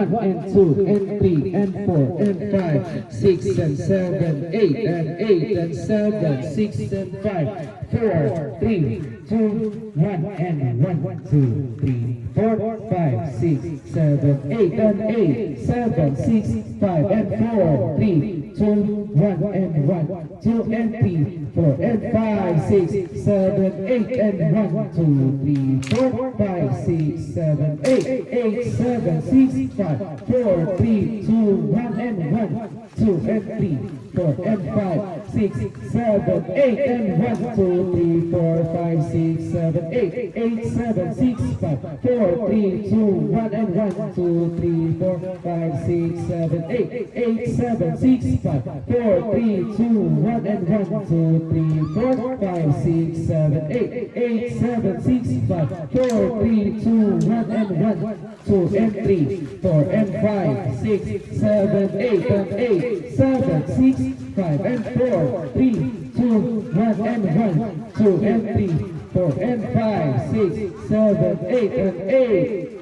and 2 and 3 and 4 and 5, 6 and 7, 8 and 8 and 7, 6 and 5, 4, 3, 2, 1 and 1, 2, 3, 4, 5, 6, 7, 8 and 8, 7, 6, 5 and 4, 3, 2, 1 and 1, 2 and 3, 4 and 5, 6, 7, 8 and 1, 2, 3, 4, 5, 6, 7, 8, 8, 7, 6, 5, 4, 3, 2, 1 and 1, 2 and 3, 4 and 5, 6, 7, 8 and 1, 2, 3, 4, 5, 6, 7, 8, 8, 7, 6, 5, 4, 3, 2, 1 and 1, 2, 3, 4, 5, 6, 7, 8, 8, 7, 6, 5, 4, 3, 2, 1 and 1, 2, 3, 4, 5, 6, 7, 8, 8, 7, 6, 5, 4, 3, 2, 1 and 1, 2 and 3, 4 and 5, 6, 7, 8 and 8, 7, 6, 5 and 4, 3, 2, 1 and 1, 2 and 3, 4 and 5, 6, 7, 8 and 8,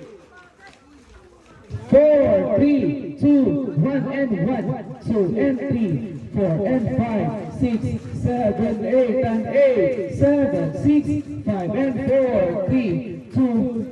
4, 3, 2, 1 and 1, 2 and 3, 4 and 5, 6, 7, 8 and 8, 7, 6, 5 and 4, 3, 2,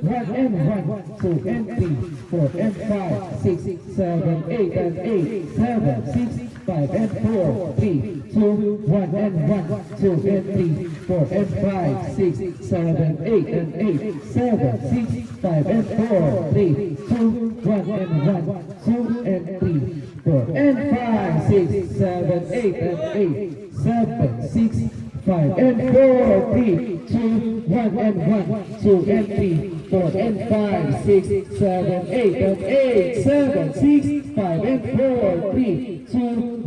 1 and 1, 2 and 3, 4 and 5, 6, 7, 8 and 8, 7, 6, 5 and 4, 3, 2, 1 and 1, 2 and 3, 4 and 5, 6, 7, 8 and 8, 7, 6, 5 and 4, 3, 2, 1 and 1, 2 and 3, 4 and 5, 6, 7, 8 and 8, 7, 6, 5 and 4, 3, 2, 1 and 1, 2 and 3, 4 and 5, 6, 7, 8 and 8, 7, 6, 5 and 4, 3, 2,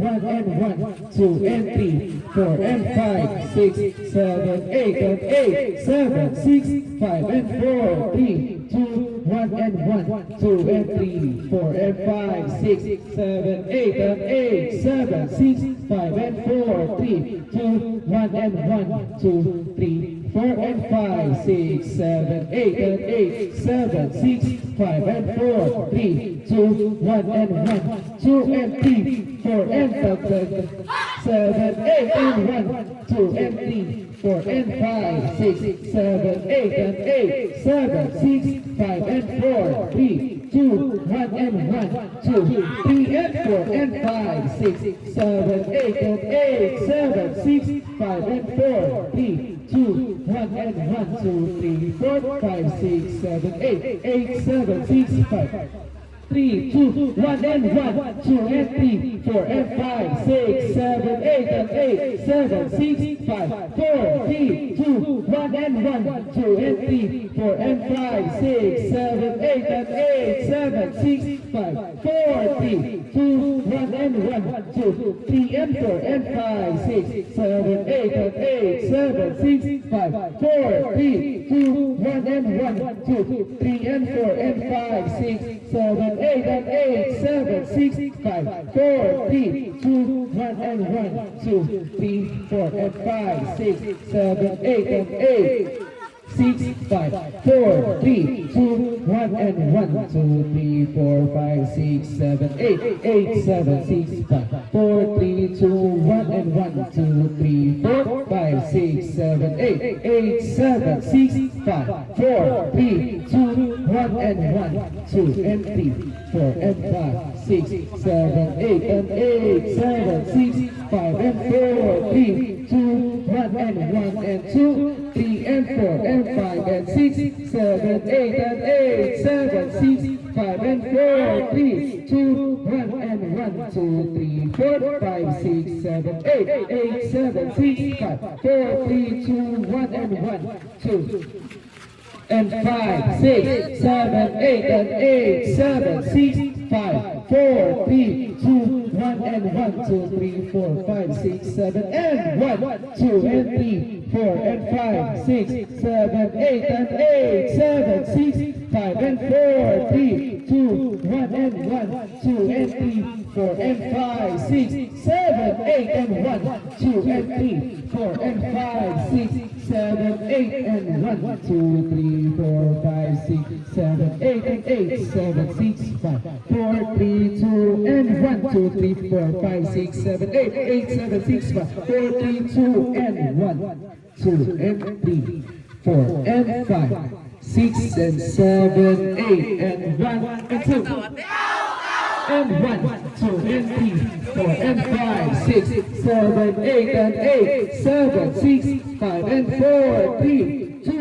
1 and 1, 2 and 3, 4 and 5, 6, 7, 8 and 8, 7, 6, 5 and 4, 3, 2, 1 and 1, 2 and 3, 4 and 5, 6, 7, 8 and 8, 7, 6, 5 and 4, 3, 2, 1 and 1, 2, 3, 4 and 5, 6, 7, 8 and 8, 7, 6, 5 and 4, 3, 2, 1 and 1, 2 and 3, 4 and 5, 7, 8 and 1, 2 and 3, 4 and 5, 6, 7, 8 and 8, 7, 6, 5 and 4, 3, 2, 1 and 1, 2, 3 and 4 and 5, 6, 7, 8 and 8, 7, 6, 5 and 4, 3, 2, 1 and 1, 2, 3, 4, 5, 6, 7, 8, 8, 7, 6, 5, 3, 2, 1 and 1, 2 and 3, 4 and 5, 6, 7, 8 and 8, 7, 6, 5, 4, 3, 2, 1 and 1, 2 and 3, 4 and 5, 6, 7, 8 and 8, 7, 6, 5, 4, 3, 2, 1 and 1, 2, 3 and 4 and 5, 6, 7, 8 and 8, 7, 6, 5, 4, 3, 2, 1 and 1, 2, 3 and 4 and 5, 6, 7, 8 and 8, 7, 6, 5, 4, 3, 2, 1 and 1, 2, 3, 4 and 5, 6, 7, 8 and 8, 6, 5, 4, 3, 2, 1 and 1, 2, 3, 4, 5, 6, 7, 8, 8, 7, 6, 5, 4, 3, 2, 1 and 1, 2, 3, 4, 5, 6, 7, 8, 8, 7, 6, 5, 4, 3, 2, 1 and 1, 2 and 3, 4 and 5, 6, 7, 8 and 8, 7, 6, 5 and 4, 3, 2, 1 and 1 and 2, 3 and 4 and 5 and 6, 7, 8 and 8, 7, 6, 5 and 4, 3, 2, 1 and 1, 2, 3, 4, 5, 6, 7, 8, 8, 7, 6, 5, 4, 3, 2, 1 and 1, 2 and 5, 6, 7, 8 and 8, 7, 6, 5, 4, 3, 2, 1 and 1, 2, 3, 4, 5, 6, 7 and 1, 2 and 3, 4 and 5, 6, 7, 8 and 8, 7, 6, 5 and 4, 3, 2, 1 and 1, 2 and 3, 4 and 5, 6, 7, 8 and 1, 2 and 3, 4 and 5, 6, 7, 8 and 1, 2, 3, 4, 5, 6, 7, 8 and 8, 7, 6, 5. 4, 3, 2, and 1, 2, 3, 4, 5, 6, 7, 8, 8, 7, 6, 5, 4, 3, 2, and 1, 2, and 3, 4, and 5, 6, and 7, 8, and 1, and 2, and 1, 2, and 3, 4, and 5, 6, 7, 8, and 8, 7, 6, 5, and 4, 3, 2,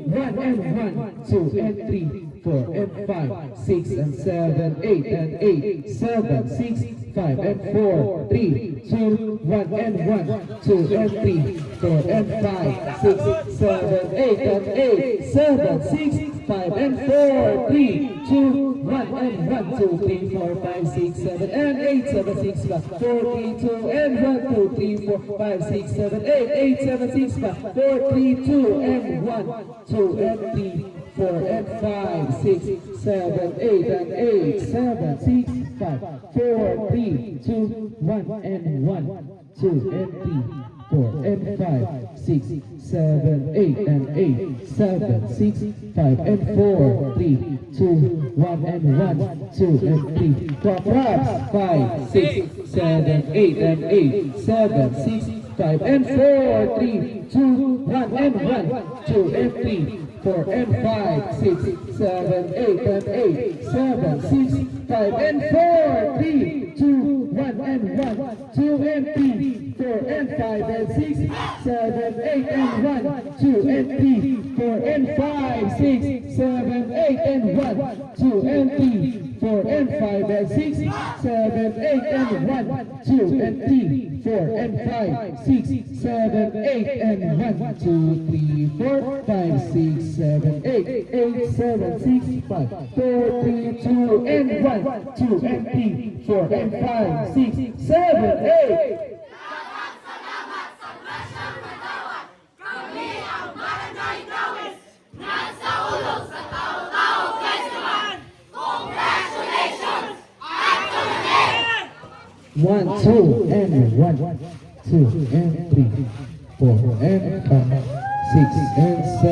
1, and 1, 2, and 3, 4, and 5, 6, and 7, 8, and 8, 7, 6, 5, and 4, 3, 2, 1, and 1, 2, and 3, 4, and 5, 6, 7, 8, and 8, 7, 6, 5, and 4, 3, 2, 1, and 1, 2, 3, 4, 5, 6, 7, and 8, 7, 6, 5, 4, 3, 2, and 1, 2, 3, 4, 5, 6, 7, 8, 8, 7, 6, 5, 4, 3, 2, and 1, 2, and 3, 4, and 5, 6, 7, 8, and 8, 7, 6, 5, 4, 3, 2, 1, and 1, 2, and 3, 4, and 5, 6, 7, 8, and 8, 7, 6, 5, and 4, 3, 2, 1, and 1, 2, and 3, 4, claps, 5, 6, 7, 8, and 8, 7, 6, 5, and 4, 3, 2, 1, and 1, 2, and 3, 4, and 5, 6, 7, 8, and 8, 7, 6, 5, and 4, 3, 2, 1, and 1, 2, and 3, 4, and 5, and 6, 7, 8, and 1, 2, and 3, 4, and 5, 6, 7, 8, and 1, 2, and 3, 4, and 5, and 6, 7, 8, and 1, 2, and 3, 4, and 5, 6, 7, 8, and 1, 2, 3, 4, 5, 6, 7, 8, 8, 7, 6, 5, 4, 3, 2, and 1, 2, and 3, 4, and 5, 6, 7, 8. Kami ang Barangay Dawes, nasa ulo sa Tao-Tao Festival. Congratulations! At tuloy! 1, 2, and 1, 2, and 3, 4, and 5, 6, and 7.